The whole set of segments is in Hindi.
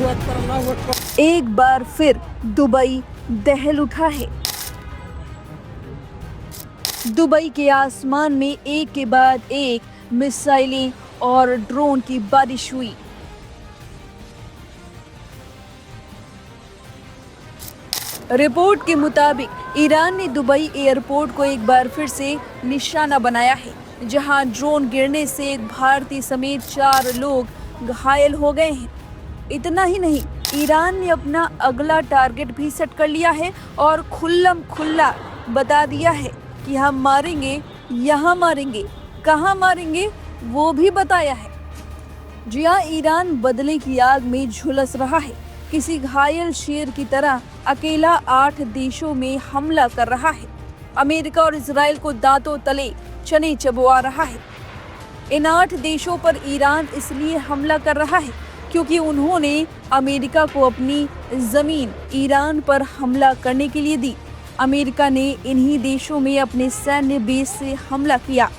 एक बार फिर दुबई दहल उठा है। दुबई के आसमान में एक के बाद एक मिसाइलें और ड्रोन की बारिश हुई। रिपोर्ट के मुताबिक ईरान ने दुबई एयरपोर्ट को एक बार फिर से निशाना बनाया है, जहां ड्रोन गिरने से एक भारतीय समेत 4 लोग घायल हो गए हैं। इतना ही नहीं, ईरान ने अपना अगला टारगेट भी सेट कर लिया है और खुल्लम खुल्ला बता दिया है कि हम मारेंगे, यहाँ मारेंगे, कहाँ मारेंगे वो भी बताया है। जी हाँ, ईरान बदले की आग में झुलस रहा है। किसी घायल शेर की तरह अकेला 8 देशों में हमला कर रहा है। अमेरिका और इजराइल को दांतों तले चने चबवा रहा है। इन 8 देशों पर ईरान इसलिए हमला कर रहा है क्योंकि उन्होंने अमेरिका को अपनी जमीन ईरान पर हमला करने के लिए दी। अमेरिका ने इन्हीं देशों में अपने सैन्य बेस से हमला किया।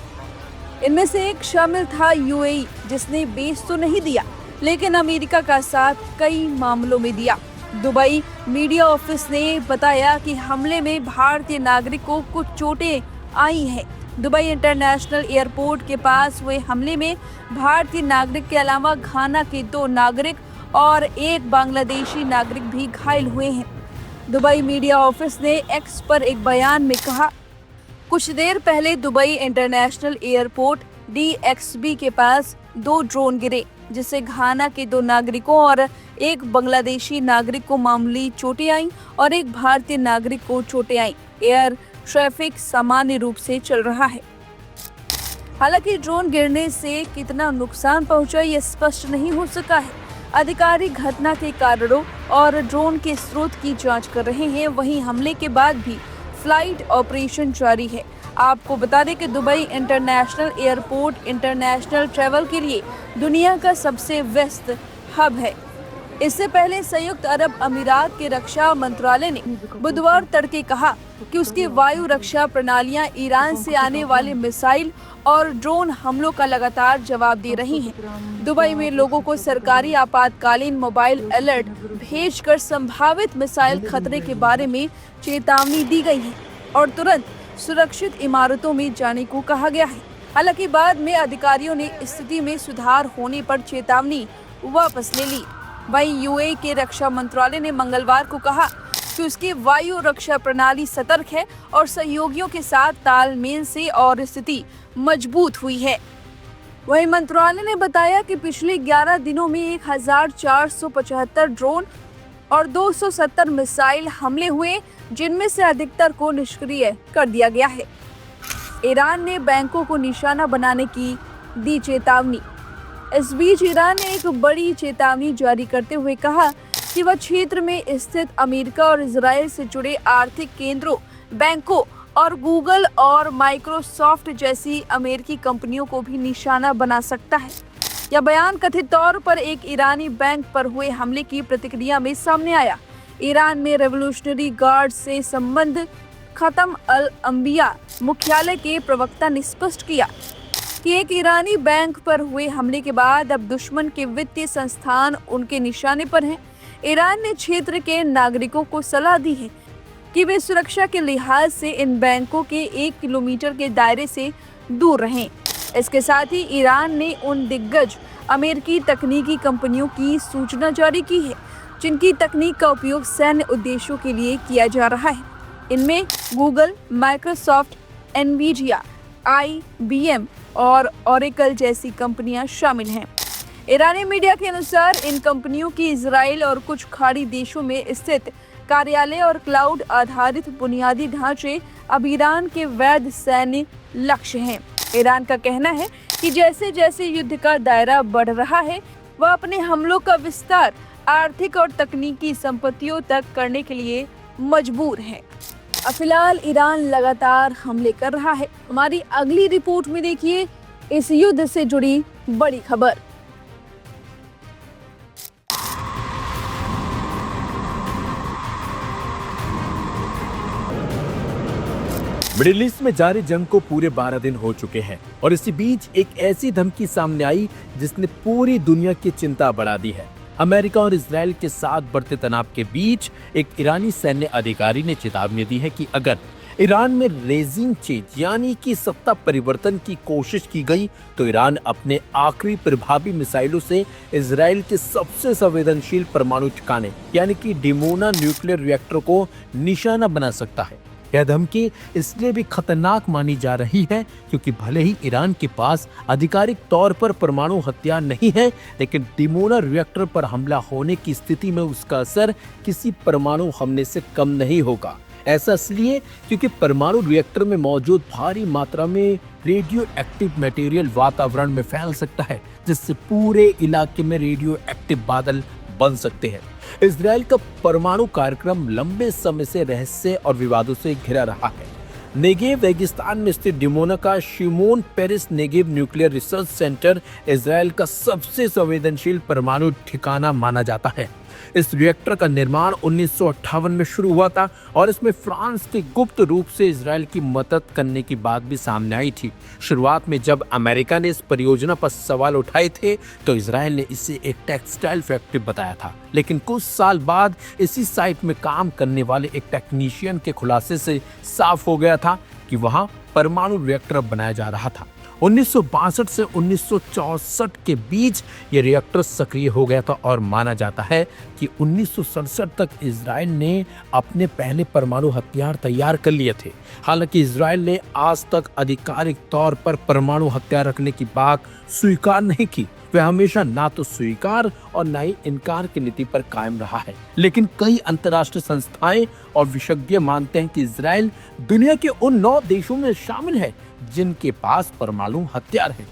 इनमें से एक शामिल था यूएई, जिसने बेस तो नहीं दिया लेकिन अमेरिका का साथ कई मामलों में दिया। दुबई मीडिया ऑफिस ने बताया कि हमले में भारतीय नागरिक को कुछ चोटें आई हैं। दुबई इंटरनेशनल एयरपोर्ट के पास हुए हमले में भारतीय नागरिक के अलावा घाना के 2 नागरिक और एक बांग्लादेशी नागरिक भी घायल हुए हैं। दुबई मीडिया ऑफिस ने एक्स पर एक बयान में कहा, कुछ देर पहले दुबई इंटरनेशनल एयरपोर्ट DXB के पास 2 ड्रोन गिरे, जिससे घाना के 2 नागरिकों और एक बांग्लादेशी नागरिक को मामूली चोटें आईं और एक भारतीय नागरिक को चोटें आईं। एयर ट्रैफिक सामान्य रूप से चल रहा है। हालांकि ड्रोन गिरने से कितना नुकसान पहुंचा ये स्पष्ट नहीं हो सका है। अधिकारी घटना के कारणों और ड्रोन के स्रोत की जांच कर रहे हैं। वहीं हमले के बाद भी फ्लाइट ऑपरेशन जारी है। आपको बता दें कि Dubai international airport international travel के लिए दुनिया का सबसे व्यस्त हब है। इससे पहले संयुक्त अरब अमीरात के रक्षा मंत्रालय ने बुधवार तड़के कहा कि उसकी वायु रक्षा प्रणालियां ईरान से आने वाले मिसाइल और ड्रोन हमलों का लगातार जवाब दे रही हैं। दुबई में लोगों को सरकारी आपातकालीन मोबाइल अलर्ट भेजकर संभावित मिसाइल खतरे के बारे में चेतावनी दी गई है और तुरंत सुरक्षित इमारतों में जाने को कहा गया है। हालांकि बाद में अधिकारियों ने स्थिति में सुधार होने पर चेतावनी वापस ले ली। वहीं यूएई के रक्षा मंत्रालय ने मंगलवार को कहा कि उसकी वायु रक्षा प्रणाली सतर्क है और सहयोगियों के साथ तालमेल से और स्थिति मजबूत हुई है। वहीं मंत्रालय ने बताया कि पिछले 11 दिनों में 1475 ड्रोन और 270 मिसाइल हमले हुए, जिनमें से अधिकतर को निष्क्रिय कर दिया गया है। ईरान ने बैंकों को निशाना बनाने की दी चेतावनी। इस बीच ईरान ने एक बड़ी चेतावनी जारी करते हुए कहा कि वह क्षेत्र में स्थित अमेरिका और इजराइल से जुड़े आर्थिक केंद्रों, बैंकों और गूगल और माइक्रोसॉफ्ट जैसी अमेरिकी कंपनियों को भी निशाना बना सकता है। यह बयान कथित तौर पर एक ईरानी बैंक पर हुए हमले की प्रतिक्रिया में सामने आया। ईरान में रेवोल्यूशनरी गार्ड से संबंध खत्म अल अंबिया मुख्यालय के प्रवक्ता ने स्पष्ट किया कि एक ईरानी बैंक पर हुए हमले के बाद अब दुश्मन के वित्तीय संस्थान उनके निशाने पर हैं। ईरान ने क्षेत्र के नागरिकों को सलाह दी है कि वे सुरक्षा के लिहाज से इन बैंकों के 1 किलोमीटर के दायरे से दूर रहें। इसके साथ ही ईरान ने उन दिग्गज अमेरिकी तकनीकी कंपनियों की सूचना जारी की है जिनकी तकनीक का उपयोग सैन्य उद्देश्यों के लिए किया जा रहा है। इनमें गूगल, माइक्रोसॉफ्ट, एनवीडिया, IBM और ओरेकल जैसी कंपनियां शामिल हैं। ईरानी मीडिया के अनुसार इन कंपनियों की इजराइल और कुछ खाड़ी देशों में स्थित कार्यालय और क्लाउड आधारित बुनियादी ढांचे अब ईरान के वैध सैन्य लक्ष्य हैं। ईरान का कहना है कि जैसे जैसे युद्ध का दायरा बढ़ रहा है, वह अपने हमलों का विस्तार आर्थिक और तकनीकी संपत्तियों तक करने के लिए मजबूर है। फिलहाल ईरान लगातार हमले कर रहा है। हमारी अगली रिपोर्ट में देखिए इस युद्ध से जुड़ी बड़ी खबर। मिडिल ईस्ट में जारी जंग को पूरे 12 दिन हो चुके हैं और इसी बीच एक ऐसी धमकी सामने आई जिसने पूरी दुनिया की चिंता बढ़ा दी है। अमेरिका और इजराइल के साथ बढ़ते तनाव के बीच एक ईरानी सैन्य अधिकारी ने चेतावनी दी है कि अगर ईरान में रेजिम चेंज यानी कि सत्ता परिवर्तन की कोशिश की गई तो ईरान अपने आखिरी प्रभावी मिसाइलों से इजराइल के सबसे संवेदनशील परमाणु ठिकाने यानी कि डिमोना न्यूक्लियर रिएक्टर को निशाना बना सकता है। यह धमकी इसलिए भी खतरनाक मानी जा रही है क्योंकि भले ही ईरान के पास आधिकारिक तौर पर परमाणु हथियार नहीं है, लेकिन डिमोना रिएक्टर पर हमला होने की स्थिति में उसका असर किसी परमाणु हमले से कम नहीं होगा। ऐसा इसलिए क्योंकि परमाणु रिएक्टर में मौजूद भारी मात्रा में रेडियो एक्टिव मटेरियल वातावरण में फैल सकता है, जिससे पूरे इलाके में रेडियो एक्टिव बादल बन सकते हैं। इजराइल का परमाणु कार्यक्रम लंबे समय से रहस्य और विवादों से घिरा रहा है। नेगेव रेगिस्तान में स्थित डिमोना का Shimon Peres Negev nuclear research centre Israel का सबसे संवेदनशील परमाणु ठिकाना माना जाता है। इस रिएक्टर का निर्माण 1958 में शुरू हुआ था और इसमें फ्रांस के गुप्त रूप से इजराइल की मदद करने की बात भी सामने आई थी। शुरुआत में जब अमेरिका ने इस परियोजना पर सवाल उठाए थे तो इजराइल ने इसे एक टेक्सटाइल फैक्ट्री बताया था, लेकिन कुछ साल बाद इसी साइट में काम करने वाले एक टेक्नीशियन के खुलासे से साफ हो गया था कि वहां परमाणु रिएक्टर बनाया जा रहा था। 1962 से 1964 के बीच ये रिएक्टर सक्रिय हो गया था और माना जाता है कि 1967 तक इजराइल ने अपने पहले परमाणु हथियार तैयार कर लिए थे। हालांकि इजराइल ने आज तक आधिकारिक तौर पर परमाणु हथियार रखने की बात स्वीकार नहीं की। वह हमेशा ना तो स्वीकार और ना ही इनकार की नीति पर कायम रहा है। लेकिन कई अंतर्राष्ट्रीय संस्थाएं और विशेषज्ञ मानते हैं कि इजराइल दुनिया के उन 9 देशों में शामिल है जिनके पास परमाणु हथियार है।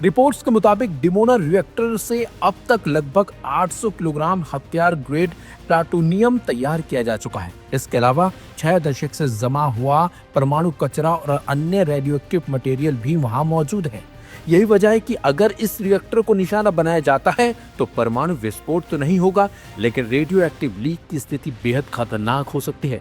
रिपोर्ट्स के मुताबिक डिमोना रिएक्टर से अब तक लगभग 800 किलोग्राम हथियार ग्रेड प्लूटोनियम तैयार किया जा चुका है। इसके अलावा 6 दशक से जमा हुआ परमाणु कचरा और अन्य रेडियोएक्टिव मटेरियल भी वहां मौजूद है। यही वजह है कि अगर इस रिएक्टर को निशाना बनाया जाता है तो परमाणु विस्फोट तो नहीं होगा, लेकिन रेडियो एक्टिव लीक की स्थिति बेहद खतरनाक हो सकती है।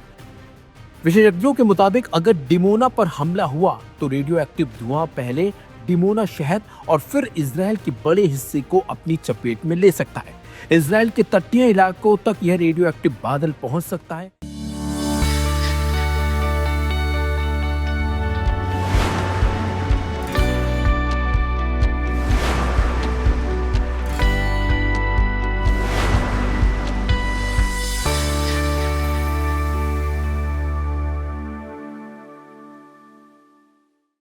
विशेषज्ञों के मुताबिक अगर डिमोना पर हमला हुआ तो रेडियो एक्टिव धुआं पहले डिमोना शहर और फिर इजराइल के बड़े हिस्से को अपनी चपेट में ले सकता है। इजराइल के तटीय इलाकों तक यह रेडियो एक्टिव बादल पहुंच सकता है।